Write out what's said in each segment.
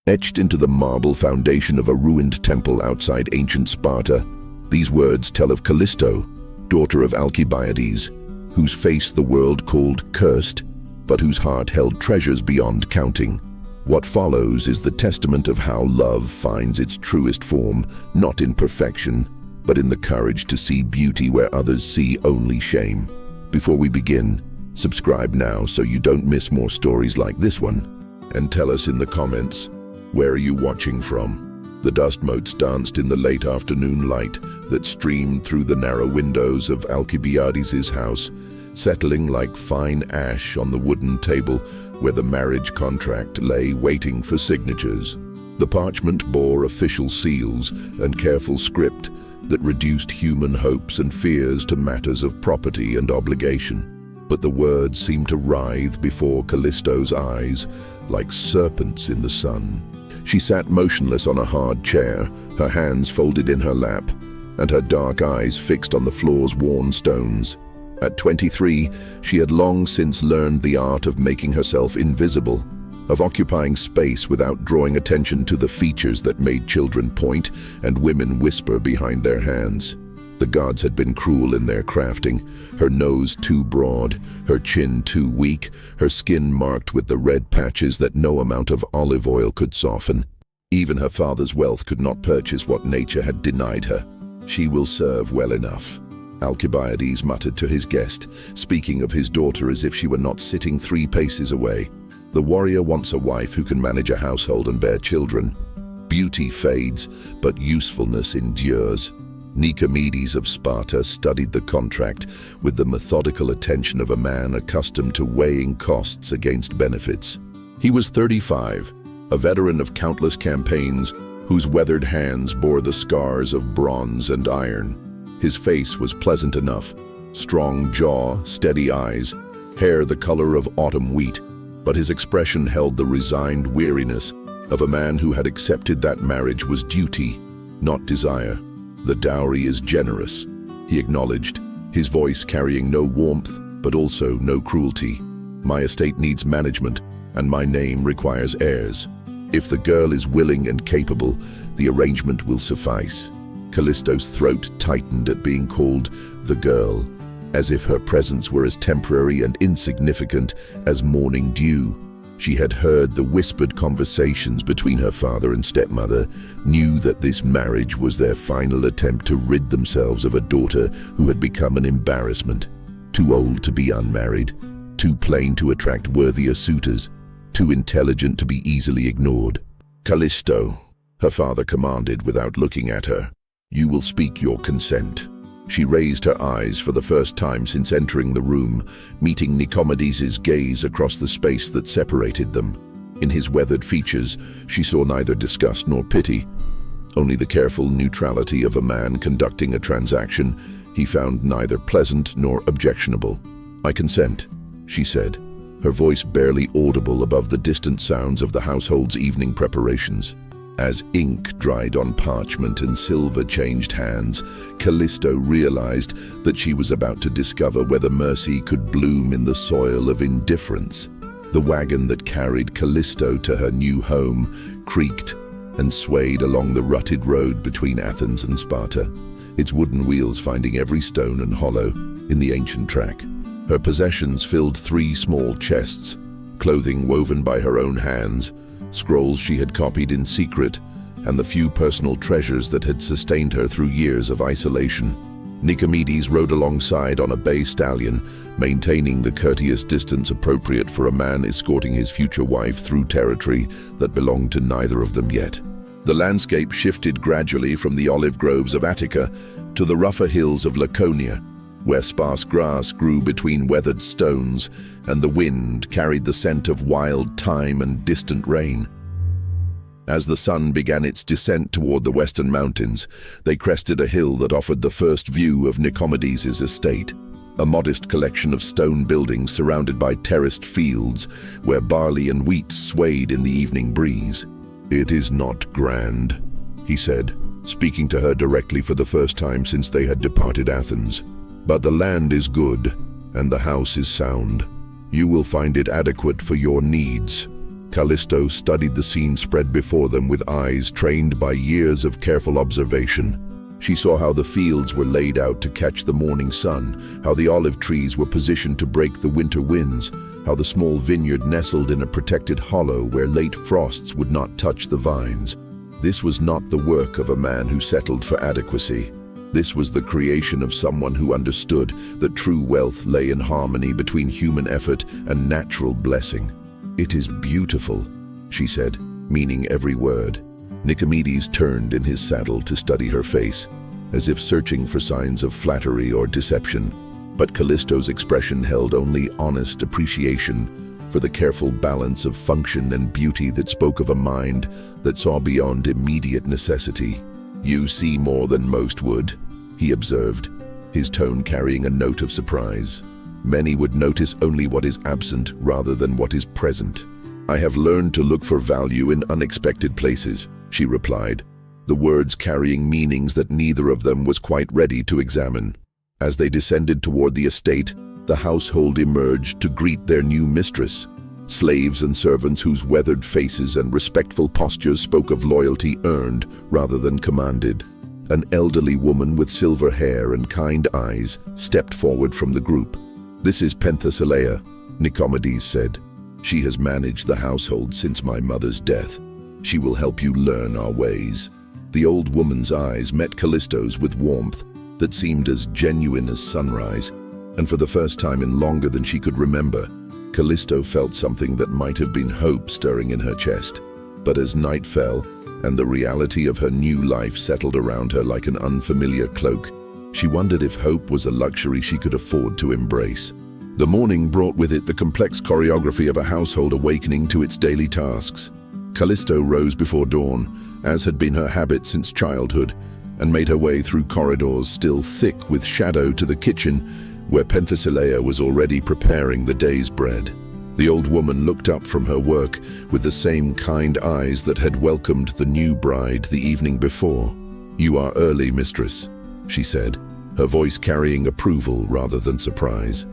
Etched into the marble foundation of a ruined temple outside ancient Sparta, these words tell of Callisto, daughter of Alcibiades, whose face the world called cursed, but whose heart held treasures beyond counting. What follows is the testament of how love finds its truest form, not in perfection, but in the courage to see beauty where others see only shame. Before we begin, subscribe now so you don't miss more stories like this one. And tell us in the comments, where are you watching from? The dust motes danced in the late afternoon light that streamed through the narrow windows of Alcibiades' house, settling like fine ash on the wooden table where the marriage contract lay waiting for signatures. The parchment bore official seals and careful script that reduced human hopes and fears to matters of property and obligation. But the words seemed to writhe before Callisto's eyes like serpents in the sun. She sat motionless on a hard chair, her hands folded in her lap, and her dark eyes fixed on the floor's worn stones. At 23, she had long since learned the art of making herself invisible, of occupying space without drawing attention to the features that made children point and women whisper behind their hands. The gods had been cruel in their crafting, her nose too broad, her chin too weak, her skin marked with the red patches that no amount of olive oil could soften. Even her father's wealth could not purchase what nature had denied her. She will serve well enough, Alcibiades muttered to his guest, speaking of his daughter as if she were not sitting 3 paces away. The warrior wants a wife who can manage a household and bear children. Beauty fades, but usefulness endures. Nicomedes of Sparta studied the contract with the methodical attention of a man accustomed to weighing costs against benefits. He was 35, a veteran of countless campaigns whose weathered hands bore the scars of bronze and iron. His face was pleasant enough, strong jaw, steady eyes, hair the color of autumn wheat, but his expression held the resigned weariness of a man who had accepted that marriage was duty, not desire. The dowry is generous, he acknowledged, his voice carrying no warmth, but also no cruelty. My estate needs management, and my name requires heirs. If the girl is willing and capable, the arrangement will suffice. Callisto's throat tightened at being called the girl, as if her presence were as temporary and insignificant as morning dew. She had heard the whispered conversations between her father and stepmother, knew that this marriage was their final attempt to rid themselves of a daughter who had become an embarrassment. Too old to be unmarried, too plain to attract worthier suitors, too intelligent to be easily ignored. "Callisto," her father commanded without looking at her, "you will speak your consent." She raised her eyes for the first time since entering the room, meeting Nicomedes' gaze across the space that separated them. In his weathered features, she saw neither disgust nor pity, only the careful neutrality of a man conducting a transaction he found neither pleasant nor objectionable. "I consent," she said, her voice barely audible above the distant sounds of the household's evening preparations. As ink dried on parchment and silver changed hands, Callisto realized that she was about to discover whether mercy could bloom in the soil of indifference. The wagon that carried Callisto to her new home creaked and swayed along the rutted road between Athens and Sparta, its wooden wheels finding every stone and hollow in the ancient track. Her possessions filled 3 small chests, clothing woven by her own hands, scrolls she had copied in secret, and the few personal treasures that had sustained her through years of isolation. Nicomedes rode alongside on a bay stallion, maintaining the courteous distance appropriate for a man escorting his future wife through territory that belonged to neither of them yet. The landscape shifted gradually from the olive groves of Attica to the rougher hills of Laconia, where sparse grass grew between weathered stones and the wind carried the scent of wild thyme and distant rain. As the sun began its descent toward the western mountains, they crested a hill that offered the first view of Nicomedes' estate, a modest collection of stone buildings surrounded by terraced fields where barley and wheat swayed in the evening breeze. "It is not grand," he said, speaking to her directly for the first time since they had departed Athens. "But the land is good, and the house is sound. You will find it adequate for your needs." Callisto studied the scene spread before them with eyes trained by years of careful observation. She saw how the fields were laid out to catch the morning sun, how the olive trees were positioned to break the winter winds, how the small vineyard nestled in a protected hollow where late frosts would not touch the vines. This was not the work of a man who settled for adequacy. This was the creation of someone who understood that true wealth lay in harmony between human effort and natural blessing. "It is beautiful," she said, meaning every word. Nicomedes turned in his saddle to study her face, as if searching for signs of flattery or deception. But Callisto's expression held only honest appreciation for the careful balance of function and beauty that spoke of a mind that saw beyond immediate necessity. "You see more than most would," he observed, his tone carrying a note of surprise. "Many would notice only what is absent rather than what is present." "I have learned to look for value in unexpected places," she replied, the words carrying meanings that neither of them was quite ready to examine. As they descended toward the estate, the household emerged to greet their new mistress. Slaves and servants whose weathered faces and respectful postures spoke of loyalty earned rather than commanded. An elderly woman with silver hair and kind eyes stepped forward from the group. "This is Penthesilea," Nicomedes said. "She has managed the household since my mother's death. She will help you learn our ways." The old woman's eyes met Callisto's with warmth that seemed as genuine as sunrise, and for the first time in longer than she could remember, Callisto felt something that might have been hope stirring in her chest. But as night fell, and the reality of her new life settled around her like an unfamiliar cloak, she wondered if hope was a luxury she could afford to embrace. The morning brought with it the complex choreography of a household awakening to its daily tasks. Callisto rose before dawn, as had been her habit since childhood, and made her way through corridors still thick with shadow to the kitchen, where Penthesilea was already preparing the day's bread. The old woman looked up from her work with the same kind eyes that had welcomed the new bride the evening before. "You are early, mistress," she said, her voice carrying approval rather than surprise.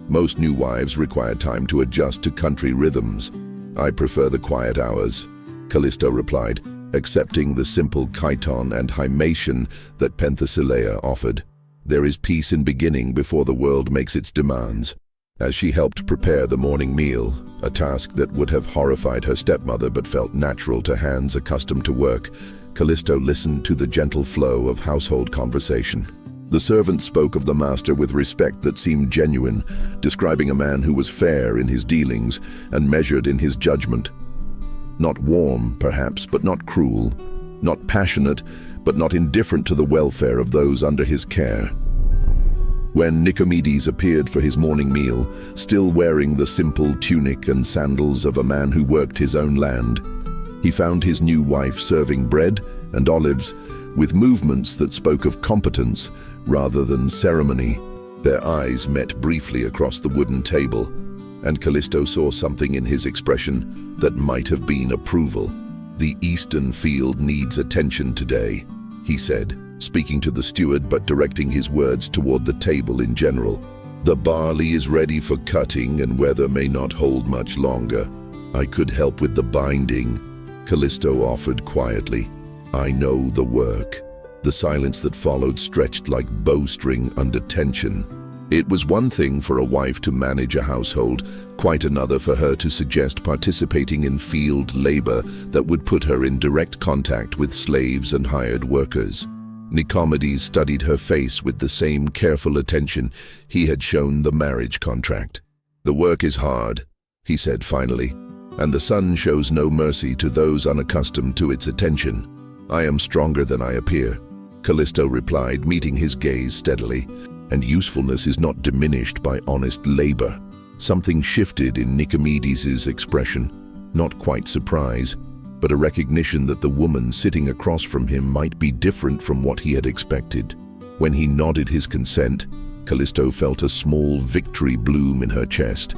"Most new wives require time to adjust to country rhythms. I prefer the quiet hours," Callisto replied, accepting the simple chiton and hymation that Penthesilea offered. "There is peace in beginning before the world makes its demands." As she helped prepare the morning meal, a task that would have horrified her stepmother but felt natural to hands accustomed to work, Callisto listened to the gentle flow of household conversation. The servant spoke of the master with respect that seemed genuine, describing a man who was fair in his dealings and measured in his judgment. Not warm, perhaps, but not cruel. Not passionate, but not indifferent to the welfare of those under his care. When Nicomedes appeared for his morning meal, still wearing the simple tunic and sandals of a man who worked his own land, he found his new wife serving bread and olives with movements that spoke of competence rather than ceremony. Their eyes met briefly across the wooden table, and Callisto saw something in his expression that might have been approval. "The eastern field needs attention today," he said, speaking to the steward but directing his words toward the table in general. "The barley is ready for cutting and weather may not hold much longer. I could help with the binding," Callisto offered quietly. "I know the work." The silence that followed stretched like bowstring under tension. It was one thing for a wife to manage a household, quite another for her to suggest participating in field labor that would put her in direct contact with slaves and hired workers. Nicomedes studied her face with the same careful attention he had shown the marriage contract. "The work is hard," he said finally, "and the sun shows no mercy to those unaccustomed to its attention." "I am stronger than I appear," Callisto replied, meeting his gaze steadily. "And usefulness is not diminished by honest labor." Something shifted in Nicomedes' expression, not quite surprise, but a recognition that the woman sitting across from him might be different from what he had expected. When he nodded his consent, Callisto felt a small victory bloom in her chest.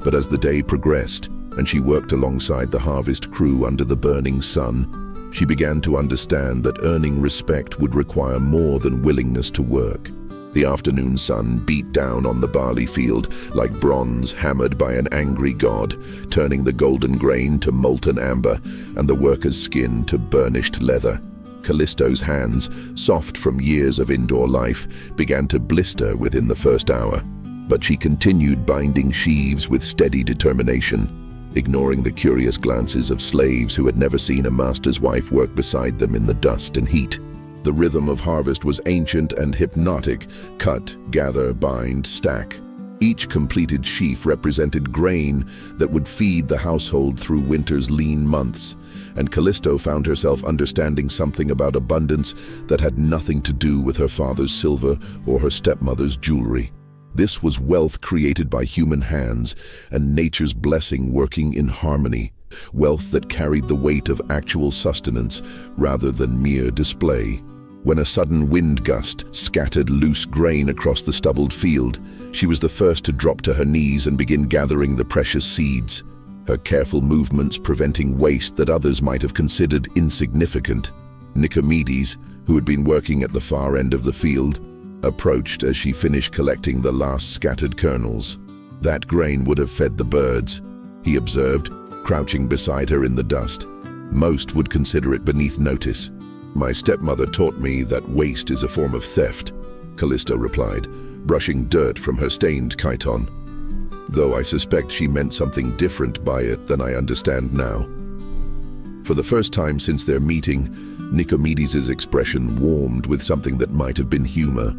But as the day progressed, and she worked alongside the harvest crew under the burning sun, she began to understand that earning respect would require more than willingness to work. The afternoon sun beat down on the barley field like bronze hammered by an angry god, turning the golden grain to molten amber and the worker's skin to burnished leather. Callisto's hands, soft from years of indoor life, began to blister within the first hour. But she continued binding sheaves with steady determination, ignoring the curious glances of slaves who had never seen a master's wife work beside them in the dust and heat. The rhythm of harvest was ancient and hypnotic: cut, gather, bind, stack. Each completed sheaf represented grain that would feed the household through winter's lean months, and Callisto found herself understanding something about abundance that had nothing to do with her father's silver or her stepmother's jewelry. This was wealth created by human hands and nature's blessing working in harmony, wealth that carried the weight of actual sustenance rather than mere display. When a sudden wind gust scattered loose grain across the stubbled field, she was the first to drop to her knees and begin gathering the precious seeds, her careful movements preventing waste that others might have considered insignificant. Nicomedes, who had been working at the far end of the field, approached as she finished collecting the last scattered kernels. That grain would have fed the birds, he observed, crouching beside her in the dust. Most would consider it beneath notice. "My stepmother taught me that waste is a form of theft," Callisto replied, brushing dirt from her stained chiton. "Though I suspect she meant something different by it than I understand now." For the first time since their meeting, Nicomedes' expression warmed with something that might have been humor.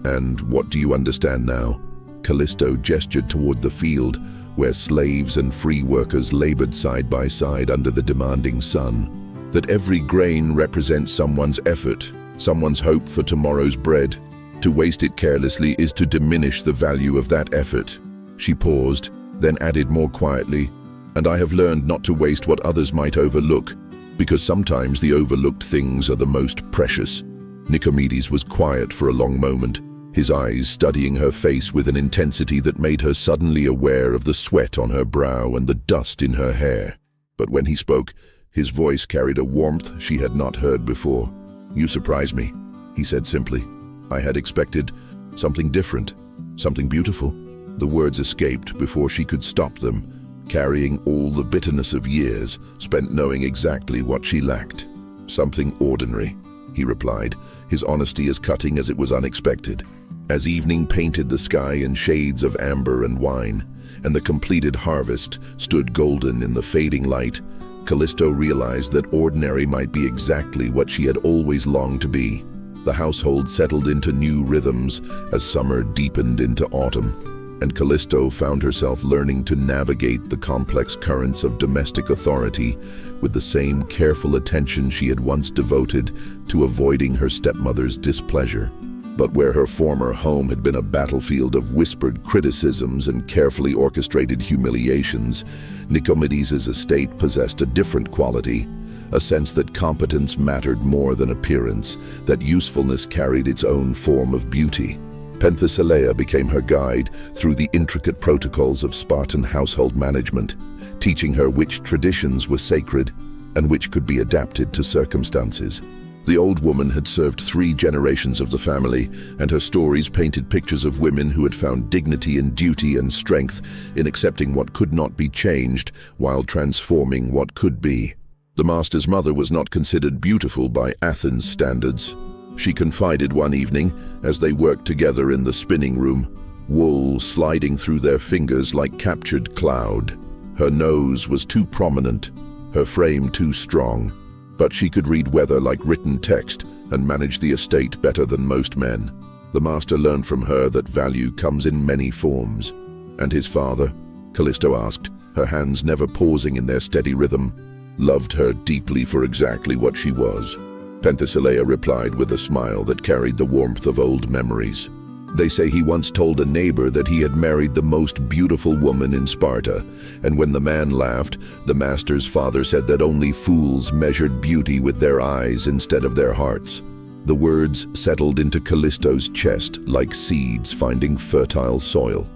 "And what do you understand now?" Callisto gestured toward the field, where slaves and free workers labored side by side under the demanding sun. "That every grain represents someone's effort, someone's hope for tomorrow's bread. To waste it carelessly is to diminish the value of that effort." She paused, then added more quietly, "And I have learned not to waste what others might overlook, because sometimes the overlooked things are the most precious." Nicomedes was quiet for a long moment, his eyes studying her face with an intensity that made her suddenly aware of the sweat on her brow and the dust in her hair. But when he spoke, his voice carried a warmth she had not heard before. "You surprise me," he said simply. "I had expected something different, something beautiful." The words escaped before she could stop them, carrying all the bitterness of years spent knowing exactly what she lacked. "Something ordinary," he replied, his honesty as cutting as it was unexpected. As evening painted the sky in shades of amber and wine, and the completed harvest stood golden in the fading light, Callisto realized that ordinary might be exactly what she had always longed to be. The household settled into new rhythms as summer deepened into autumn, and Callisto found herself learning to navigate the complex currents of domestic authority with the same careful attention she had once devoted to avoiding her stepmother's displeasure. But where her former home had been a battlefield of whispered criticisms and carefully orchestrated humiliations, Nicomedes' estate possessed a different quality, a sense that competence mattered more than appearance, that usefulness carried its own form of beauty. Penthesilea became her guide through the intricate protocols of Spartan household management, teaching her which traditions were sacred and which could be adapted to circumstances. The old woman had served 3 generations of the family, and her stories painted pictures of women who had found dignity in duty and strength in accepting what could not be changed while transforming what could be. The master's mother was not considered beautiful by Athens standards. She confided one evening, as they worked together in the spinning room, wool sliding through their fingers like captured cloud. Her nose was too prominent, her frame too strong, but she could read weather like written text and manage the estate better than most men. The master learned from her that value comes in many forms. "And his father?" Callisto asked, her hands never pausing in their steady rhythm. "Loved her deeply for exactly what she was," Penthesilea replied with a smile that carried the warmth of old memories. "They say he once told a neighbor that he had married the most beautiful woman in Sparta, and when the man laughed, the master's father said that only fools measured beauty with their eyes instead of their hearts." The words settled into Callisto's chest like seeds finding fertile soil.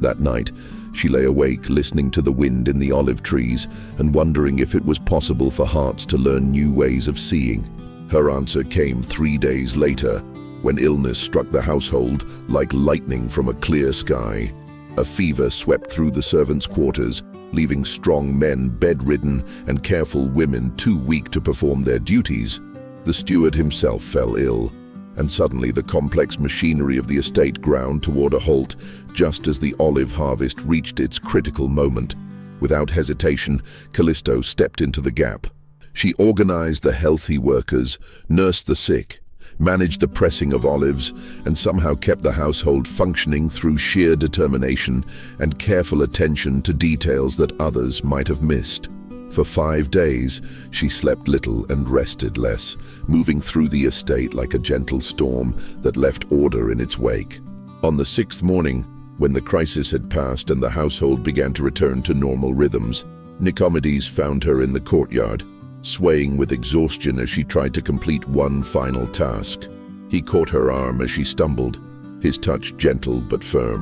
That night, she lay awake listening to the wind in the olive trees and wondering if it was possible for hearts to learn new ways of seeing. Her answer came 3 days later, when illness struck the household like lightning from a clear sky. A fever swept through the servants' quarters, leaving strong men bedridden and careful women too weak to perform their duties. The steward himself fell ill, and suddenly the complex machinery of the estate ground toward a halt just as the olive harvest reached its critical moment. Without hesitation, Callisto stepped into the gap. She organized the healthy workers, nursed the sick, managed the pressing of olives, and somehow kept the household functioning through sheer determination and careful attention to details that others might have missed. For 5 days, she slept little and rested less, moving through the estate like a gentle storm that left order in its wake. On the 6th morning, when the crisis had passed and the household began to return to normal rhythms, Nicomedes found her in the courtyard, swaying with exhaustion as she tried to complete one final task. He caught her arm as she stumbled, his touch gentle but firm.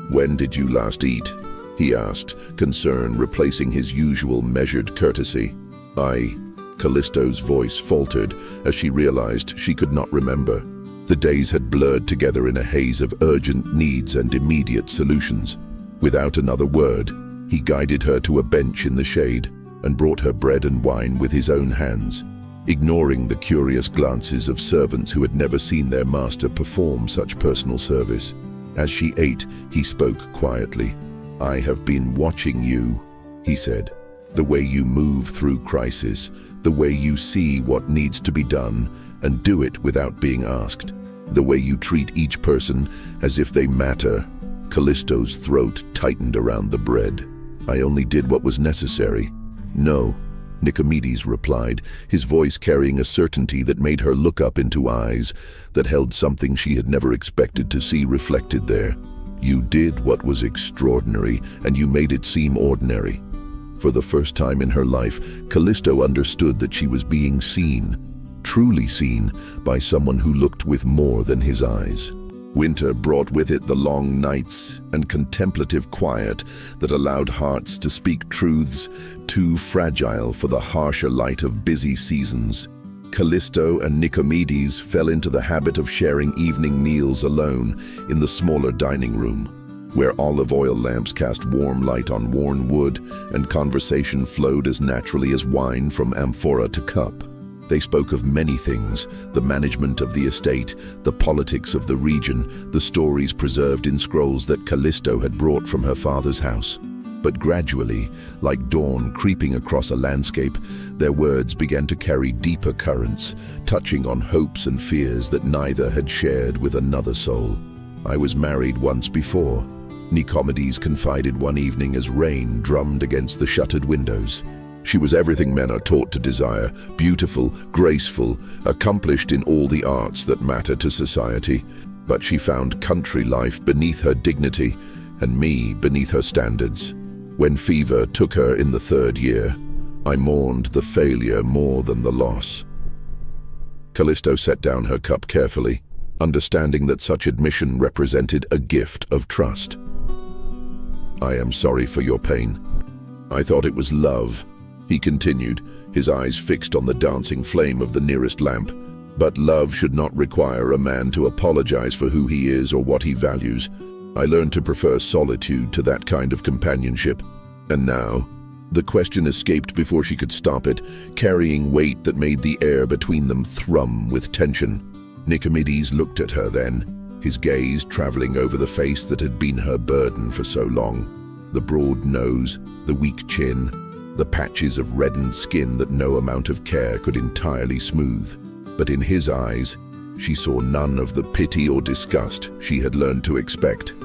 "When did you last eat?" he asked, concern replacing his usual measured courtesy. Callisto's voice faltered as she realized she could not remember. The days had blurred together in a haze of urgent needs and immediate solutions. Without another word, he guided her to a bench in the shade and brought her bread and wine with his own hands, ignoring the curious glances of servants who had never seen their master perform such personal service. As she ate, he spoke quietly. "I have been watching you," he said. "The way you move through crisis, the way you see what needs to be done and do it without being asked, the way you treat each person as if they matter." Callisto's throat tightened around the bread. "I only did what was necessary." "No," Nicomedes replied, his voice carrying a certainty that made her look up into eyes that held something she had never expected to see reflected there. "You did what was extraordinary, and you made it seem ordinary." For the first time in her life, Callisto understood that she was being seen, truly seen, by someone who looked with more than his eyes. Winter brought with it the long nights and contemplative quiet that allowed hearts to speak truths too fragile for the harsher light of busy seasons. Callisto and Nicomedes fell into the habit of sharing evening meals alone in the smaller dining room, where olive oil lamps cast warm light on worn wood and conversation flowed as naturally as wine from amphora to cup. They spoke of many things: the management of the estate, the politics of the region, the stories preserved in scrolls that Callisto had brought from her father's house. But gradually, like dawn creeping across a landscape, their words began to carry deeper currents, touching on hopes and fears that neither had shared with another soul. "I was married once before," Nicomedes confided one evening as rain drummed against the shuttered windows. "She was everything men are taught to desire, beautiful, graceful, accomplished in all the arts that matter to society. But she found country life beneath her dignity and me beneath her standards. When fever took her in the 3rd year, I mourned the failure more than the loss." Callisto set down her cup carefully, understanding that such admission represented a gift of trust. "I am sorry for your pain. I thought it was love," he continued, his eyes fixed on the dancing flame of the nearest lamp. "But love should not require a man to apologize for who he is or what he values. I learned to prefer solitude to that kind of companionship. And now," the question escaped before she could stop it, carrying weight that made the air between them thrum with tension. Nicomedes looked at her then, his gaze traveling over the face that had been her burden for so long. The broad nose, the weak chin, the patches of reddened skin that no amount of care could entirely smooth. But in his eyes, she saw none of the pity or disgust she had learned to expect.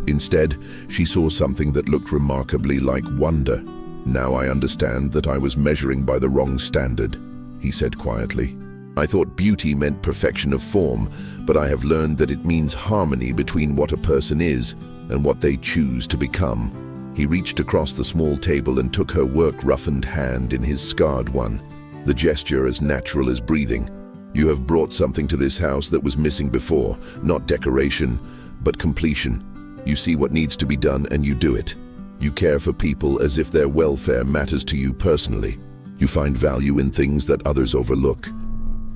Instead, she saw something that looked remarkably like wonder. "Now I understand that I was measuring by the wrong standard," he said quietly. "I thought beauty meant perfection of form, but I have learned that it means harmony between what a person is and what they choose to become." He reached across the small table and took her work-roughened hand in his scarred one, the gesture as natural as breathing. "You have brought something to this house that was missing before, not decoration, but completion. You see what needs to be done and you do it. You care for people as if their welfare matters to you personally. You find value in things that others overlook.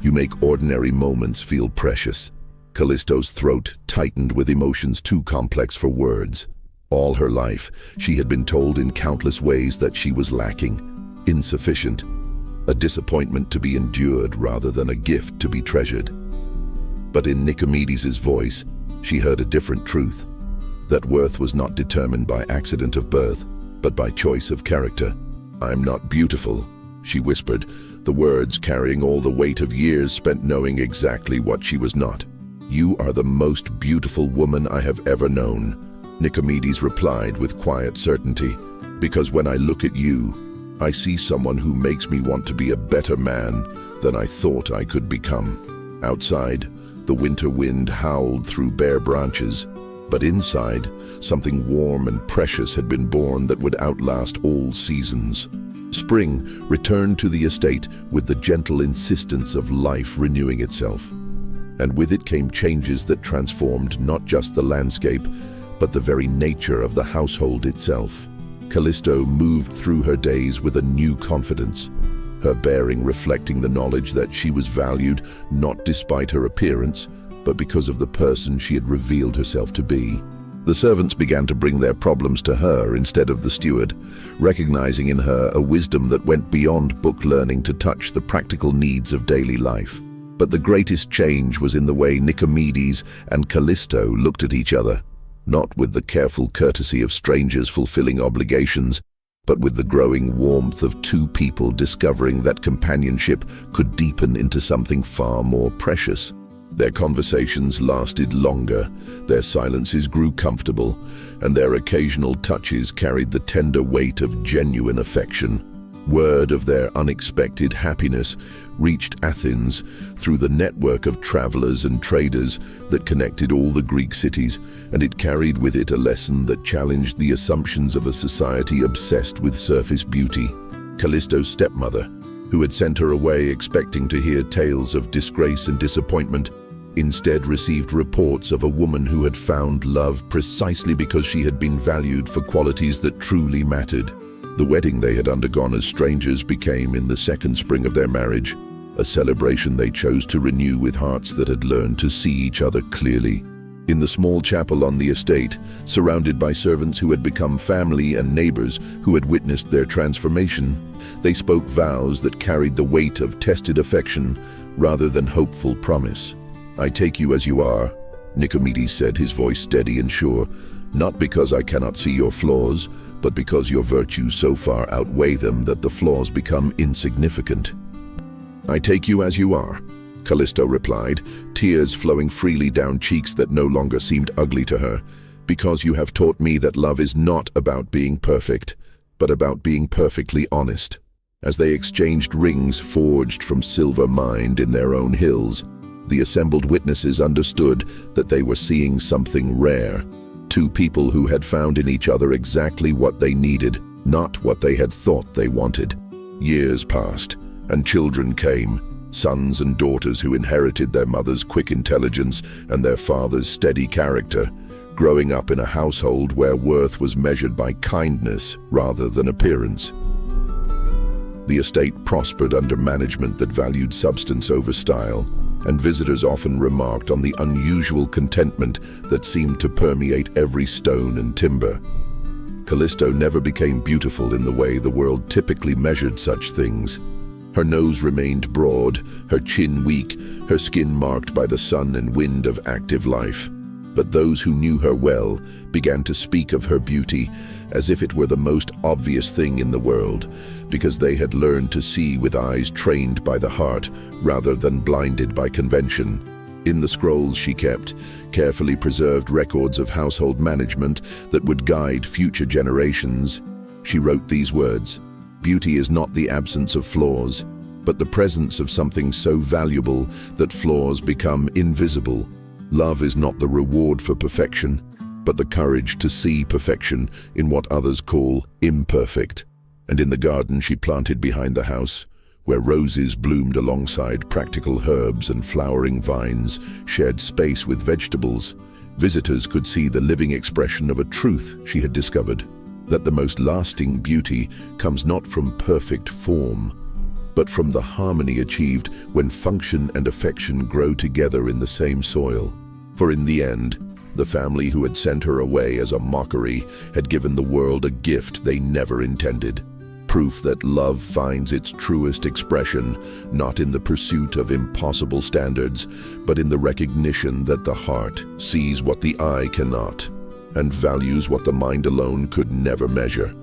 You make ordinary moments feel precious." Callisto's throat tightened with emotions too complex for words. All her life, she had been told in countless ways that she was lacking, insufficient, a disappointment to be endured rather than a gift to be treasured. But in Nicomedes' voice, she heard a different truth, that worth was not determined by accident of birth, but by choice of character. "I'm not beautiful," she whispered, the words carrying all the weight of years spent knowing exactly what she was not. "You are the most beautiful woman I have ever known," Nicomedes replied with quiet certainty, "because when I look at you, I see someone who makes me want to be a better man than I thought I could become." Outside, the winter wind howled through bare branches, but inside, something warm and precious had been born that would outlast all seasons. Spring returned to the estate with the gentle insistence of life renewing itself. And with it came changes that transformed not just the landscape, but the very nature of the household itself. Callisto moved through her days with a new confidence, her bearing reflecting the knowledge that she was valued not despite her appearance, but because of the person she had revealed herself to be. The servants began to bring their problems to her instead of the steward, recognizing in her a wisdom that went beyond book learning to touch the practical needs of daily life. But the greatest change was in the way Nicomedes and Callisto looked at each other, not with the careful courtesy of strangers fulfilling obligations, but with the growing warmth of two people discovering that companionship could deepen into something far more precious. Their conversations lasted longer, their silences grew comfortable, and their occasional touches carried the tender weight of genuine affection. Word of their unexpected happiness reached Athens through the network of travelers and traders that connected all the Greek cities, and it carried with it a lesson that challenged the assumptions of a society obsessed with surface beauty. Callisto's stepmother, who had sent her away expecting to hear tales of disgrace and disappointment, instead received reports of a woman who had found love precisely because she had been valued for qualities that truly mattered. The wedding they had undergone as strangers became, in the second spring of their marriage, a celebration they chose to renew with hearts that had learned to see each other clearly. In the small chapel on the estate, surrounded by servants who had become family and neighbors who had witnessed their transformation, they spoke vows that carried the weight of tested affection rather than hopeful promise. "I take you as you are," Nicomedes said, his voice steady and sure, "not because I cannot see your flaws, but because your virtues so far outweigh them that the flaws become insignificant." "I take you as you are," Callisto replied, tears flowing freely down cheeks that no longer seemed ugly to her, "because you have taught me that love is not about being perfect, but about being perfectly honest." As they exchanged rings forged from silver mined in their own hills, the assembled witnesses understood that they were seeing something rare. Two people who had found in each other exactly what they needed, not what they had thought they wanted. Years passed, and children came, sons and daughters who inherited their mother's quick intelligence and their father's steady character, growing up in a household where worth was measured by kindness rather than appearance. The estate prospered under management that valued substance over style, and visitors often remarked on the unusual contentment that seemed to permeate every stone and timber. Callisto never became beautiful in the way the world typically measured such things. Her nose remained broad, her chin weak, her skin marked by the sun and wind of active life. But those who knew her well began to speak of her beauty as if it were the most obvious thing in the world, because they had learned to see with eyes trained by the heart rather than blinded by convention. In the scrolls she kept, carefully preserved records of household management that would guide future generations, she wrote these words: "Beauty is not the absence of flaws, but the presence of something so valuable that flaws become invisible. Love is not the reward for perfection, but the courage to see perfection in what others call imperfect." And in the garden she planted behind the house, where roses bloomed alongside practical herbs and flowering vines shared space with vegetables, visitors could see the living expression of a truth she had discovered, that the most lasting beauty comes not from perfect form, but from the harmony achieved when function and affection grow together in the same soil. For in the end, the family who had sent her away as a mockery had given the world a gift they never intended. Proof that love finds its truest expression not in the pursuit of impossible standards, but in the recognition that the heart sees what the eye cannot and values what the mind alone could never measure.